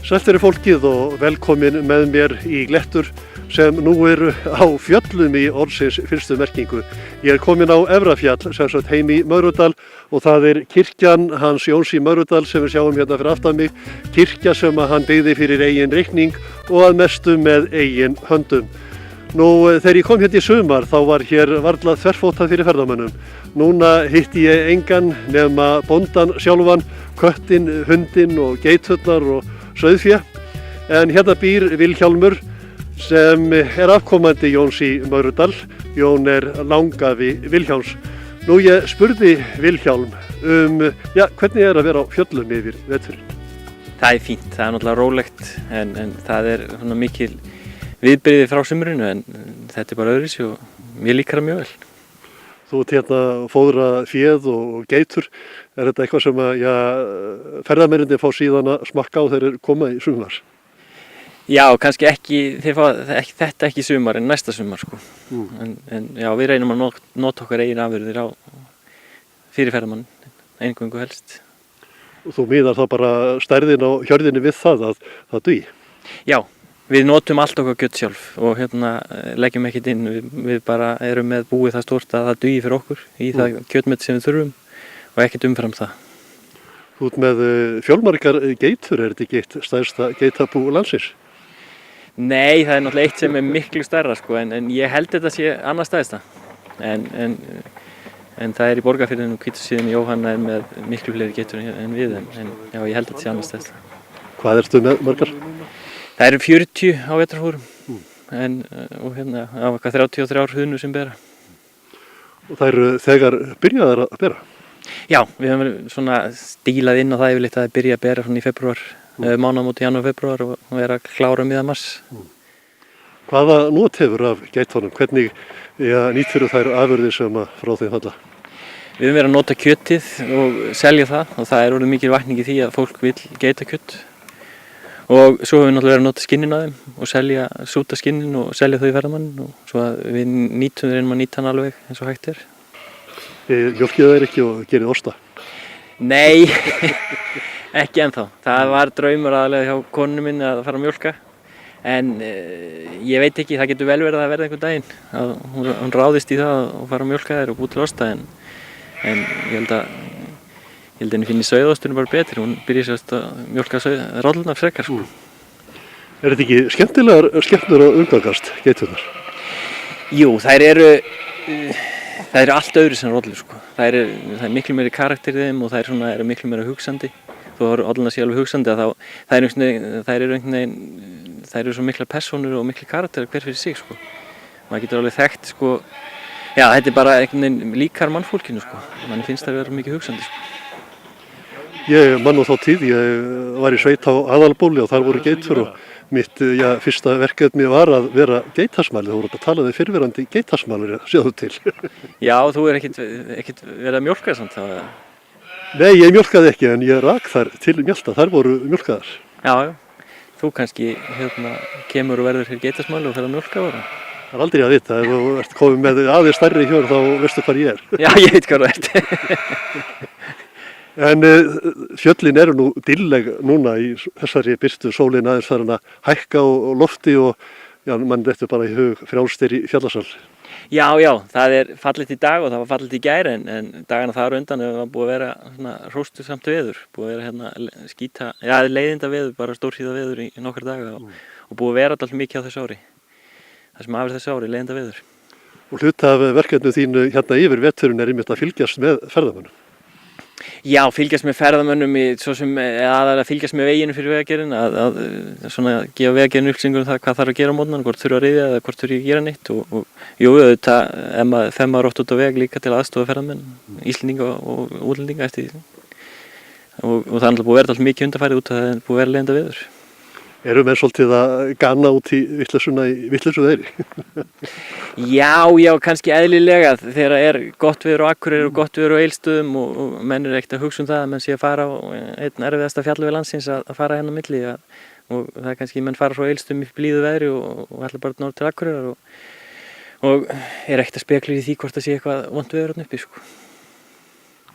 Sælt fyrir fólkið og velkomin með mér í Glettur sem nú eru á fjöllum í orðsins fyrstu merkingu. Ég komin á Efrafjall, sem sagt heim í Möðrudal og það kirkjan hans Jóns í Möðrudal sem við sjáum hérna fyrir aftan mig. Kirkja sem að hann byggði fyrir eigin reikning og að mestu með eigin höndum. Nú þegar ég kom hérna í sumar þá var hér varla þverfótað fyrir ferðamönnum. Núna hitti ég engan nema bóndan sjálfan, köttinn, hundinn og geithurnar og sauðfé. En hérna býr Vilhjálmur sem afkomandi Jóns í Möðrudal. Jón langafi Vilhjálms. Nú ég spurði Vilhjálm hvernig að vera á fjöllum yfir veturinn? Það fínt, það náttúrulega rólegt en það svona mikil viðbrigði frá sumrinu en þetta bara öðruvísi og mér líkar það mjög vel. Þú ert hérna að fóðra féð og geitur. Þetta eitthvað sem ferðamennirnir fá síðan að smakka á þegar þeir koma í sumar? Já, kannski ekki, þetta ekki í sumar en næsta sumar sko. En já, við reynum að nota okkar eigin afurðir fyrir ferðamann, eingöngu helst. Og þú miðar þá bara stærðin á hjörðinni við það að það dugi? Já. Við notum allt okkar kjöt sjálf og leggjum ekkert inn, við bara erum með búið það stórt að það dugi fyrir okkur í það kjötmet sem við þurfum og ekkert umfram það. Þú ert með fjölmargar geitur, þetta ekki eitt stærsta geitabú landsins? Nei, það náttúrulega eitt sem miklu stærra sko, en ég held þetta sé annað stærsta. En það í Borgarfirðinum og Hvítursíðunni Jóhanna með miklu fleiri geitur en við, en já, ég held þetta sé annað stærsta. Hvað ertu með margar? Það eru 40 á vetrarfórum og á 33 huðnur sem bera. Og það eru þegar byrjaðar að bera? Já, við höfum svona stílað inn á það yfirleitt að það byrja að bera svona í febrúar, mánaðamóti janúar-febrúar og vera klára miðjan mars. Hvaða not hefur af geitunum? Hvernig nýtur þær afurðir sem frá þeim falla? Við höfum verið að nota kjötið og selja það og það orðið mikil vakning í því að fólk vil geitakjött. Og svo höfum við náttúrulega verið að nota skinnin á þeim og súta skinnin og selja þau í ferðamann og svo að við reynum að nýta hann alveg eins og hægt er. Þið mjólkið þeir ekki og gerið osta? Nei, ekki ennþá. Það var draumur aðalega hjá konunni minni að fara að mjólka en ég veit ekki, það getur vel verið að verða einhvern daginn að hún ráðist í það og fara að mjólka þeir og búið til osta en ég held að henni finnir sauðosturinn bara betri, hún byrjar sérst að mjólka rollurnar frekar sko. Er þetta ekki skemmtilegar að umgangast geiturnar? Jú, þær eru allt öðru sem rollur sko. Það er miklu meiri karakter í þeim og þær eru miklu meira hugsandi. Þó rollurnar sé alveg hugsandi að þær eru svo mikla persónur og miklu karakter hver fyrir sig sko. Maður getur alveg þekkt sko, já þetta bara líkar mannfólkinu sko. Manni finnst þær vera mikið hugsandi sko. Ég man nú þá tíð, ég var í sveit á Aðalbóli og þar voru geitur og mitt fyrsta verkefni var að vera geitasmali. Þú voru að tala við fyrrverandi geitasmalir, sjáðu til. Já, þú ekkert verið að mjólka samt þá? Nei, ég mjólkaði ekki en ég rak þar til mjölta, þar voru mjólkaðar. Já, þú kannski kemur og verður hér geitasmali og fer að mjólka voru? Það er aldrei að vita, ef þú ert komið með aðeins stærri hjör þá veistu hvar ég er. Já, ég veit hvað þú ert. En fjöllin eru nú dýrleg núna í þessari birtu, sólin aðeins farin að hækka á lofti og mann dettur bara í hug frjálstir í fjallasal. Já, það fallit í dag og það var fallit í gær en dagana þar undan var búið að vera svona hróstusamt veður, búið að vera leiðinda veður, bara stórsíða veður í nokkra daga og búið að vera alltaf mikið á þessu ári. Það sem afur þessu ári, leiðinda veður. Og hluta af verkefnu þínu hérna yfir veturinn einmitt að fylgjast með ferðamönnum. Já, fylgjast með ferðamönnum svo sem aðalega fylgjast með veginu fyrir vegagerðin að svona gefa vegagerðin upplýsingur hvað þarf að gera á mótnan, hvort þurfa að ryðja eða hvort þurfa að gera neitt og jú, auðvitað þegar maður oft út á veg líka til aðstofa ferðamenn, Íslendinga og útlendinga eftir því og það er alltaf búið að vera alltaf mikið undanfærið út að það er búið að vera leiðinda veður. Eru menn svolítið að gana út í vitleysuna í vitleysu veðri? Já, kannski eðlilega þegar er gott veður á Akureyri og gott veður á Egilsstöðum og menn ekkert að hugsa það að menn sé að fara á einn erfiðasta fjallveg landsins að fara hérna á milli og það er kannski menn fara frá Egilsstöðum í blíðu veðri og ætla bara norður til Akureyrar og ekkert að spekla í því hvort það sé eitthvað vont veður þarna uppi sko.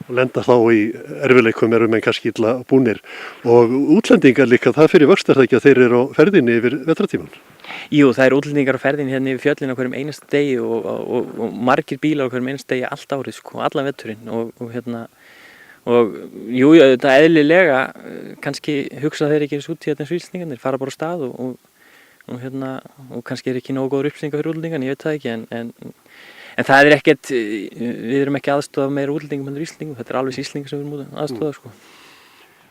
og lenda þá í erfiðleikum eru menn kannski illa búnir. Og útlendingar líka, það fyrir vöxt er það ekki að þeir eru á ferðinni yfir vetrartímann? Jú, það eru útlendingar á ferðinni hérna yfir fjöllin á hverjum einasta degi og margir bílar á hverjum einasta degi allt árið, sko, allan veturinn og jú, þetta eðlilega kannski hugsa þeir ekki út í þetta eins og Íslendingarnir, fara bara á stað og kannski er ekki nógu góður upplýsingar fyrir útlendingarnir, ég veit það ekki, en það er ekkert, við erum ekki aðstofað meira útlendingum en Íslendingum, þetta er alveg Íslendingar sem við erum aðstofað, sko.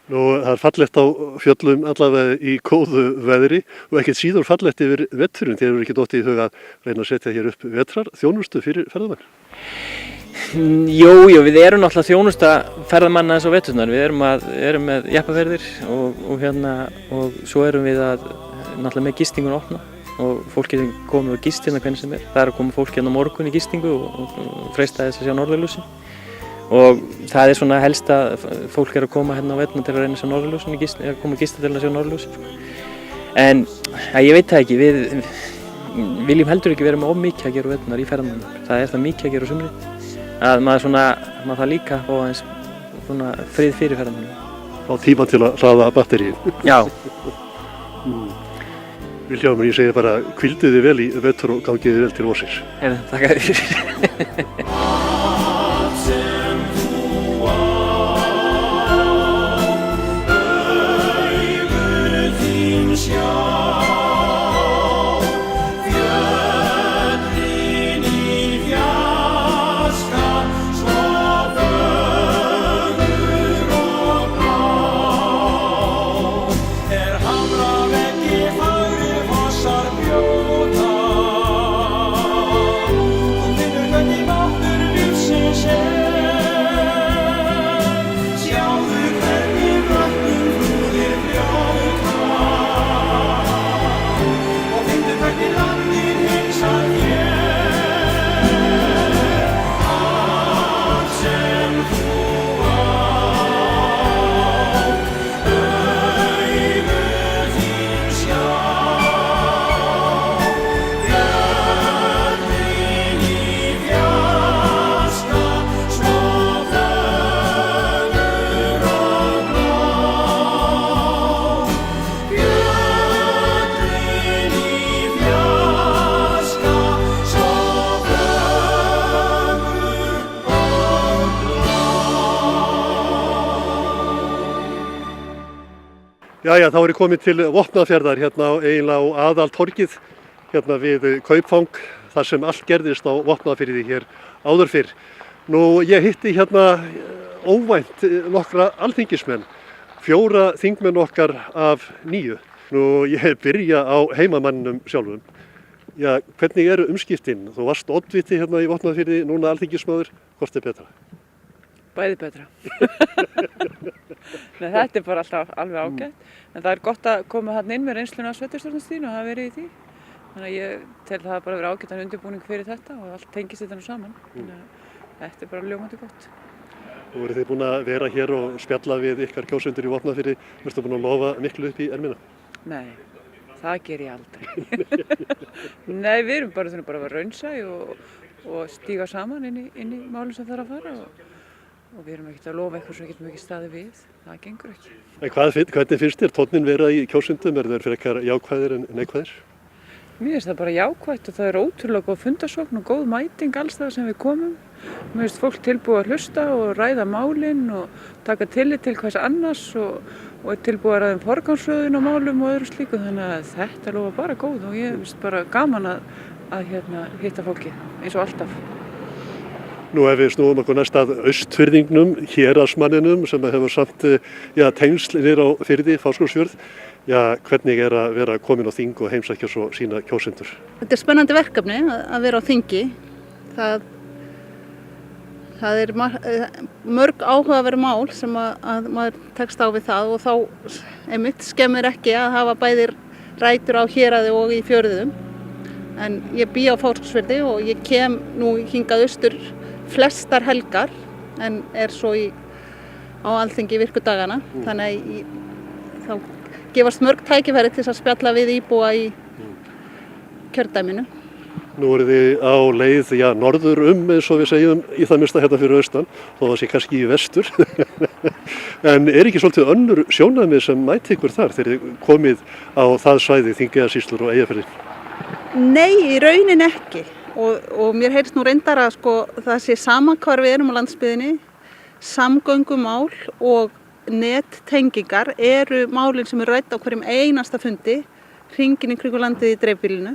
Nú, það er fallegt á fjöllum allavega í góðu veðri og ekkert síður fallegt yfir veturinn, þeir eru ekki dottið í hug að reyna að setja hér upp vetrar þjónustu fyrir ferðamenn. Jú, við erum náttúrulega þjónusta ferðamanna eins og veturnar, við erum með jeppaferðir og svo erum við náttúrulega með gistingun opna og fólki sem komið og gist hérna hvernig sem er. Það er að koma fólk hérna á morgun í gistingu og freista þess að sjá norðurljósin og það er svona helst að fólk er að koma hérna á veturna til að reyna að sjá norðurljósin, að koma og gista til að sjá norðurljósin. En ég veit það ekki, við viljum heldur ekki vera með of mikið að gera á veturnar í ferðamönnum. Það er það mikið að gera á sumri. Að maður það líka á aðeins svona frið fyrir ferðamönnum. Á tíma til að hlaða batteríu. Já. Vilhjálmur, ég segi bara hvíldið þið vel í vetur og gangið þið vel til vorsins. Takk fyrir. Jæja, þá er ég komið til Vopnafjarðar hérna eiginlega á aðaltorgið hérna við Kaupvang þar sem allt gerðist á Vopnafirði hér áður fyrr. Nú, ég hitti hérna óvænt nokkra alþingismenn, 4 þingmenn okkar af 9. Nú, ég byrja á heimamanninum sjálfum. Já, hvernig eru umskiptin? Þú varst oddviti hérna í Vopnafirði, núna alþingismaður, hvort er betra? Bæði betra. Nei, þetta er bara alltaf alveg ágætt. En það er gott að koma þarna inn með reynsluna af sveitarstjórnarstiginu og hafa verið í því. Þannig að ég tel það bara vera ágættan undirbúning fyrir þetta og allt tengist þetta nú saman. Þannig að þetta er bara ljómandi gott. Og voruð þið búin að vera hér og spjalla við ykkar kjósendur í Vopnafirði? Varstu búin að lofa miklu upp í ermina? Nei, það ger ég aldrei. Nei, við erum bara að vera raunsæ og stíga saman inn í málum sem þarf að fara og við erum ekkert að lofa eitthvað sem getum ekki staðið við. Það gengur ekki. En hvernig finnst þér tónninn vera í kjósendum? Er þeir frekar jákvæðir en neikvæðir? Mér finnst það bara jákvætt og það er ótrúlega góð fundarsókn og góð mæting alls það sem við komum. Mér finnst fólk tilbúið að hlusta og ræða málin og taka tillit til hvers annars og er tilbúið að ræða forgangsröðun á málum og öðru slíku. Þannig að þetta lofa bara góð og ég finnst bara gaman að hitta fólki eins og alltaf. Nú ef við snúum okkur næst að Austfirðingnum, héraðsmanninum sem hefur samt tengsl niður á firði, Fáskrúðsfjörð. Já, hvernig er að vera komin á þing og heimsækja svo sína kjósendur? Þetta er spennandi verkefni að vera á þingi. Það er mörg áhugaverð mál sem að maður tekst á við það og þá einmitt skemmir ekki að hafa bæði rætur á héraði og í fjörðum. En ég bý á Fáskrúðsfirði og ég kem nú hingað austur flestar helgar en er svo á alþingi virkudagana. Þannig að þá gefast mörg tækifæri til að spjalla við íbúa í kjördæminu. Nú eru þið á leið, norður eins og við segjum í það minnsta hérna fyrir austan, þó það sé kannski í vestur. En ekki svolítið önnur sjónarmið sem mæti ykkur þar þegar þið komið á það svæði Þingeyjarsýslur og Eyjafirði? Nei, í raunin ekki. Og mér heyrst nú reyndar að það sé sama hvar við erum á landsbyggðinni, samgöngumál og nettengingar eru málin sem eru rædd á hverjum einasta fundi, hringinn í kringum landið í dreifbýlinu.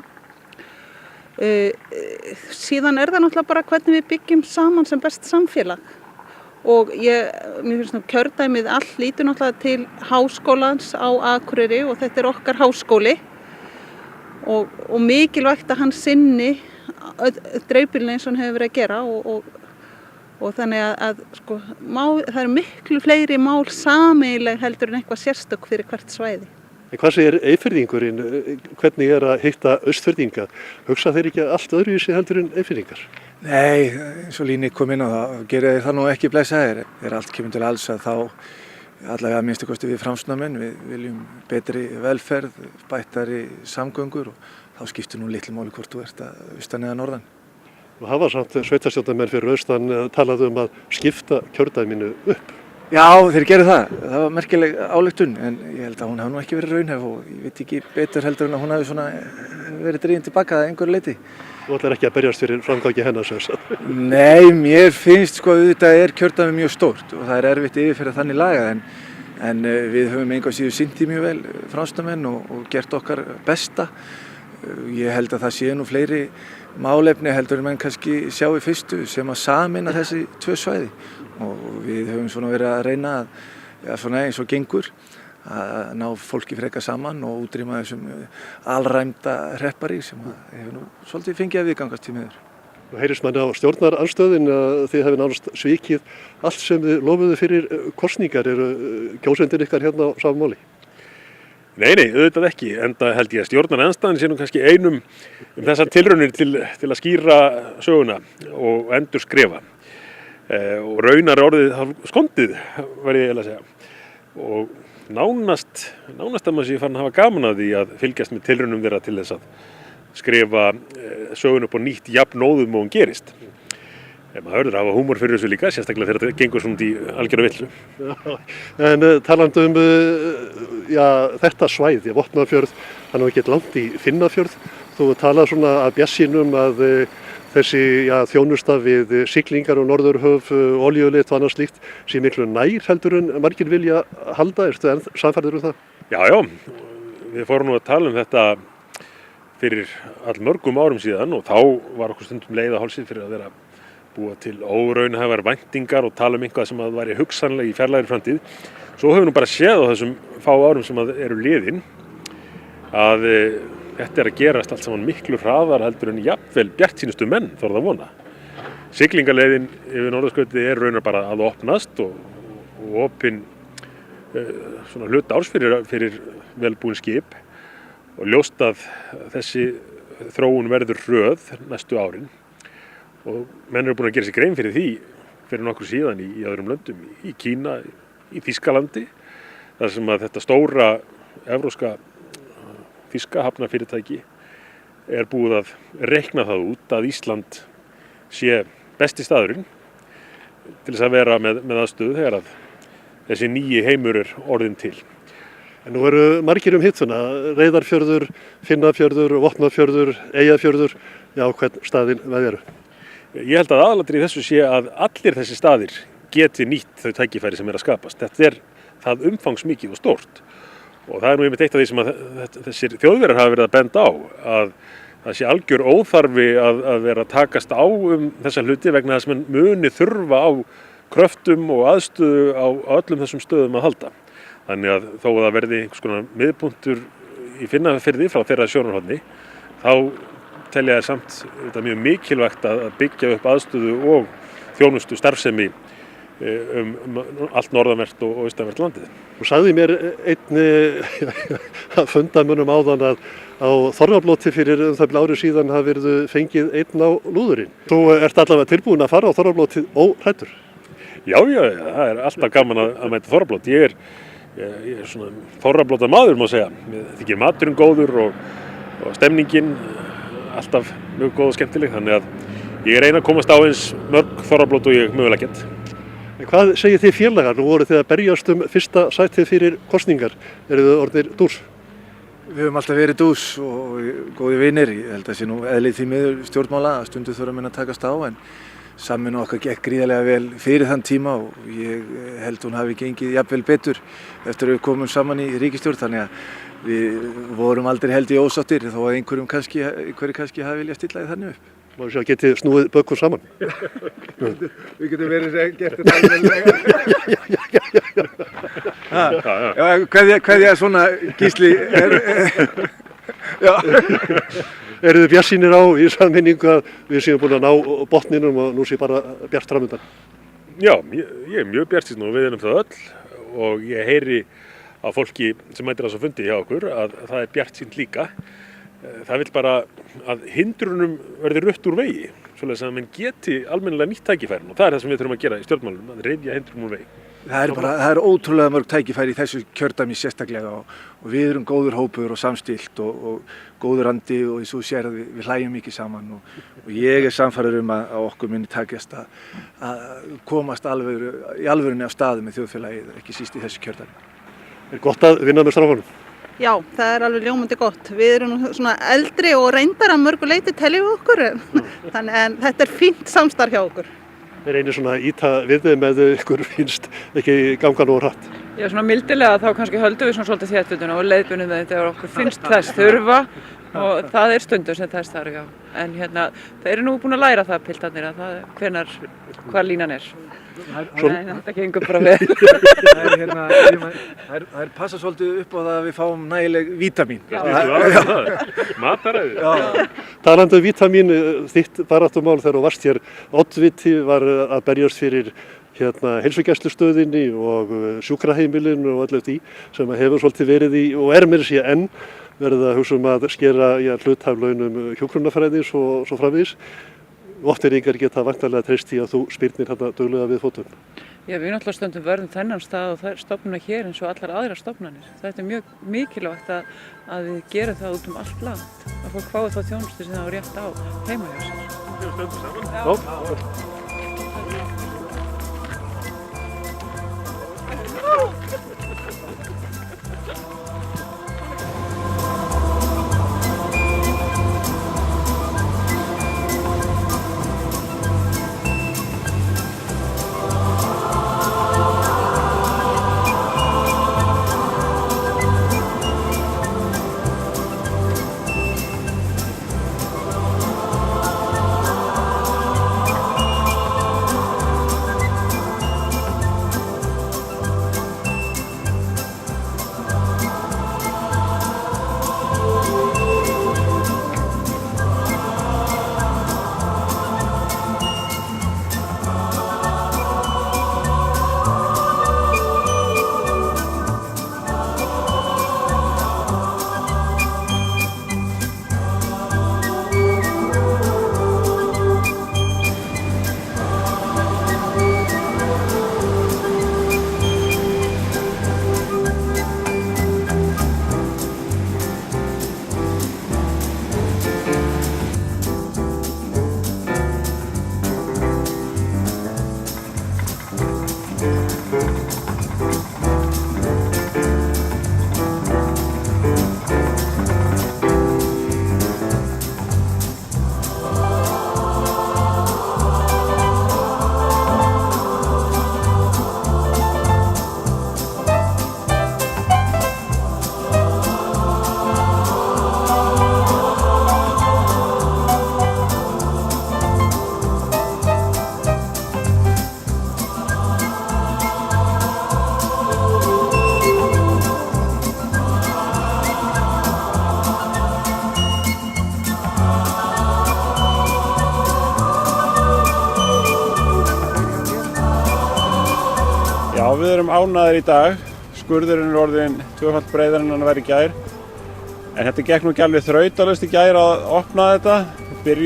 Síðan það náttúrulega bara hvernig við byggjum saman sem best samfélag og mér finnst nú kjördæmið allt lítur náttúrulega til háskólans á Akureyri og þetta okkar háskóli og mikilvægt að hann sinni dreifbýlinu eins og hann hefur verið að gera og þannig að það eru miklu fleiri mál sameiginleg heldur en eitthvað sérstök fyrir hvert svæði. En hvað segir Eyfirðingurinn, hvernig að hitta Austfirðinga? Hugsa þeir ekki allt öðruvísi heldur en Eyfirðingar? Nei, eins og Líni kom inn á það, gera þeir það nú ekki blessaðir. Þegar allt kemur til alls að þá, allavega að minnstu kosti við framsóknarmenn, við viljum betri velferð, bættari samgöngur og þá skiptir nú litlu máli hvort þú ert að austan eða norðan. Og hafa samt sveitarstjórnarmenn fyrir austan talað að skipta kjördæminu upp. Já, þeir gerðu það. Það var merkileg ályktun en ég held að hún hafi nú ekki verið raunhæf og ég veit ekki betur heldur en að hún hafi verið dregin tilbaka að einhverju leyti. Þú ætlar ekki að berjast fyrir framgangi hennar sem sagt? Nei, mér finnst auðvitað kjördæmi mjög stórt og það erfitt yfirferð þannig lagað en við höfum engu að síður sinnt því mjög vel framsóknarmenn og gert okkar besta. Ég held að það sé nú fleiri málefni heldur en menn kannski sjá í fyrstu sem að sameina þessi tvö svæði og við höfum verið að reyna að eins og gengur að ná fólki frekar saman og útrýma þessum alræmda hreppari sem hefur nú svolítið fengið að viðgangast því miður. Nú heyrist manni á stjórnarandstöðin að þið hefði nánast svikið allt sem þið lofuðu fyrir kosningar. Eru kjósendur ykkar hérna á sama máli? Nei, auðvitað ekki, enda held ég að stjórnarandstaðan sé nú kannski einum þessar tilraunir til að skýra söguna og endur skrifa. Og raunar orðið skondið, var ég að segja. Og nánast að maður sé farin að hafa gaman að því að fylgjast með tilraunum þeirra til þess að skrifa sögun upp á nýtt jafnóðum og hún gerist. Maður hörður að hafa húmor fyrir þessu líka, sérstaklega þegar þetta gengur svona í algjöra villu. En talandi þetta svæði, Vopnafjörð, það er ekki langt í Finnafjörð. Þú talað svona að bjassínum að þessi þjónusta við siglingar og norðurhöf, olíuleit og annað slíkt sé miklu nær heldur en margir vilja halda. Ertu sannfærður það? Já, við fórum nú að tala þetta fyrir allmörgum árum síðan og þá var okkur stundum leið á hálsinn fyrir að vera búa til óraunhæfar væntingar og tala eitthvað sem að væri hugsanlega í fjarlægri framtíð. Svo höfum við nú bara séð á þessum fá árum sem að eru liðin að þetta að gerast allt saman miklu hraðar heldur en jafnvel bjartsýnustu menn þorðu að vona. Siglingaleiðin yfir norðurskautið raunar bara að opnast og opin hluta árs fyrir velbúin skip og ljóst að þessi þróun verður hröð næstu árin. Og menn eru búin að gera sér grein fyrir því fyrir nokkur síðan í öðrum löndum, í Kína, í Þýskalandi, þar sem að þetta stóra evrópska fiskahafnafyrirtæki búið að reikna það út að Ísland sé besti staðurinn til þess að vera með aðstöðu þegar að þessi nýji heimur orðinn til. En nú eru margir hittuna, Reyðarfjörður, Finnafjörður, Vopnafjörður, Eyjafjörður, hvern staðinn með eru? Ég held að aðalatriði þessu sé að allir þessi staðir geti nýtt þau tækifæri sem að skapast. Þetta það umfangsmikið og stórt og það nú einmitt eitt af því sem að þessir þjóðverjar hafa verið að benda á að það sé algjör óþarfi að vera að takast á þessa hluti vegna þess að muni þurfa á kröftum og aðstöðu á öllum þessum stöðum að halda. Þannig að þó að það verði einhvers konar miðpunktur í Finnafirði frá þeirra sjónarhorni þá telja samt mjög mikilvægt að byggja upp aðstöðu og þjónustu starfsemi allt norðanvert og austanvert landið. Þú sagði mér einn fundamönnum áðan að á Þorrablóti fyrir það ári síðan hafi verið fengið einn á lúðurinn. Þú ert allavega tilbúin að fara á Þorrablótið óhræddur? Já, það er alltaf gaman að mæta Þorrablót. Ég er svona Þorrablóta maður má segja. Mér þykir maturinn góður og stemningin alltaf mjög góð og skemmtileg, þannig að ég reyna að komast á eins mörg þorrablót og ég mögulega get. En hvað segir þið félagar? Nú voru þið að berjast fyrsta sætið fyrir kosningar. Eru þið orðnir dús? Við höfum alltaf verið dús og góði vinir. Ég held að það sé nú eðlið því miður stjórnmála að stundu þurfa menn að takast á, en samvinna okkar gekk gríðarlega vel fyrir þann tíma og ég held hún hafi gengið jafnvel betur eftir að við komum saman í ríkisstjórn, þannig að við vorum aldrei held í ósáttir þó að einhverju kannski hafi viljað stilla því þannig upp. Má sjá, getið snúið bökum saman. Við getum verið gert þetta alveg. Hverja svona Gísli Eru þið bjartsýnir á í samvinningu að við séum búin að ná botninum og nú sé bara bjart framundan? Já, ég er mjög bjartsýnn og við erum það öll og ég heyri á fólki sem mætir þess að fundi hjá okkur að það er bjartsýnt líka. Það vil bara að hindrunum verði rutt úr vegi, svoleiðis að menn geti almennilega nýtt tækifærin, og það er það sem við þurfum að gera í stjórnmálum, að reyfja hindrunum úr vegi. Það er ótrúlega mörg tækifæri í þessu kjördæmi sérstaklega og við erum góður hópur og samstillt og góður andi og eins og þú sér að við hlæjum mikið saman og ég er sannfærður að okkur muni takast að komast í alvörunni á stað með þjóðfélagið, ekki síst í þessu kjördæmi. Er gott að vinna með strákunum? Já, það er alveg ljómandi gott. Við erum nú svona eldri og reyndar að mörgu leyti teljum við okkur, en þetta er fínt samstarf hjá okkur. Þeir reynir svona að ýta við þeim með ykkur finnst ekki ganga nógu hratt. Já, svona mildilega þá kannski höldum við svona svolítið þéttutuna og leiðbunum þetta og okkur finnst þess þurfa og það er stundum sem þess þarf, já. En þeir eru nú búin að læra það, piltarnir, að hvað línan er. Nei, þetta gengur bara vel. Það passa svolítið upp á það að við fáum nægileg vítamín. Mataræði. Talandi vítamín, þitt baráttumál þegar þú varst hér, oddviti var að berjast fyrir heilsugæslustöðinni og sjúkraheimilinu og öllu því sem hefur svolítið verið í og er meira sé enn verið að hugsa að skera hlut af launum hjúkrunarfræðis og svo framvegis. Votterringar geta væntanlega treyst í að þú spyrnir þarna duglega við fótum. Já, við náttúrulega stöndum vörðum þennan stað og það er stofnuna hér eins og allar aðrar stofnanir. Þetta er mjög mikilvægt að við gerum það út allt land, að fólk fái þá þjónustu sem það á rétt á heima hjá sér. Við stöndum saman. Við erum ánægðir í dag. Skurðurinn er orðinn tvöfalt breiðari en hann var í gær. En þetta gekk nú ekki alveg þrautalaust í gær að opna þetta. Við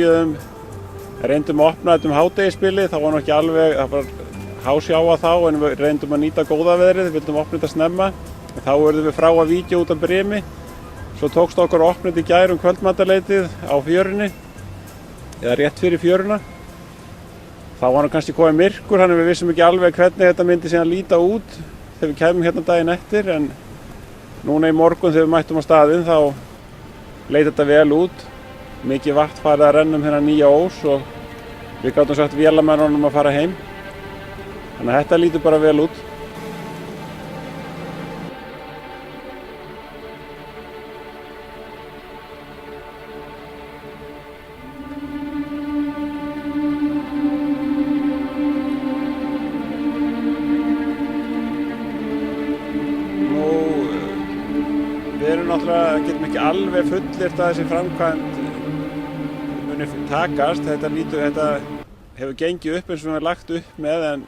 reyndum að opna þetta hádegisbilið, það var nú ekki alveg, það var hásjáa þá, en við reyndum að nýta góða veðrið, við vildum opna þetta snemma. En þá urðum við frá að víkja út af brimi. Svo tókst okkur að opna þetta í gær kvöldmatarleytið á fjörunni, eða rétt fyrir fjöruna. Þá var hann kannski komið myrkur, þannig við vissum ekki alveg hvernig þetta myndi síðan líta út þegar við kæmum hérna daginn eftir, en núna í morgun þegar við mættum á staðinn þá leit þetta vel út. Mikið vatn farið að renna þennan nýja ós og við gátum sagt vélamönnunum að fara heim. Þannig að þetta lítur bara vel út. Við erum náttúrulega, getum ekki alveg fullyrt að þessi framkvæmd muni takast. Þetta hefur gengið upp eins og við hefum lagt upp með, en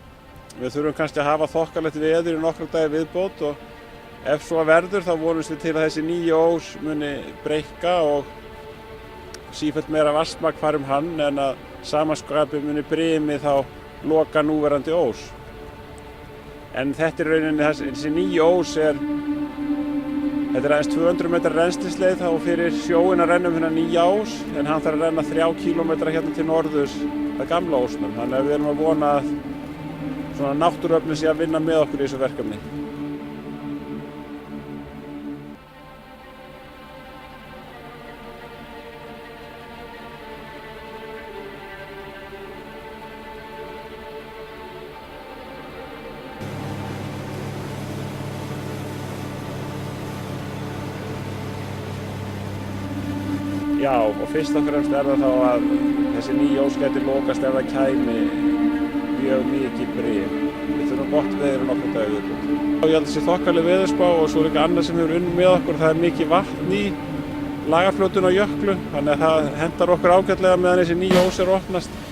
við þurfum kannski að hafa þokkalegt veður í nokkra dagi viðbót og ef svo verður þá vonumst við til að þessi nýja ós muni breikka og sífellt meira vatnsmagn fari hann, en að samanskapi muni brimi þá loka núverandi ós. En þetta er rauninni, þessi nýja ós þetta er aðeins 200 metrar rennslisleið þá fyrir sjóinn að renna þennan nýja ós, en hann þarf að renna 3 kílómetra hérna til norðurs að gamla ósnum. Þannig að við erum að vona að svona náttúruöflin sé að vinna með okkur í þessu verkefni. Já, og fyrst og fremst það þá að þessi nýja ós gæti lokast ef það kæmi mjög mikið brim. Við þurfum gott veður nokkur daga viðbót. Ég held að þessi þokkaleg veðurspá og svo er eitthvað annað sem hefur unnið með okkur. Það er mikið vatn í Lagarfljótinu á Jöklu, þannig að það hentar okkur ágætlega meðan þessi nýja ós opnast.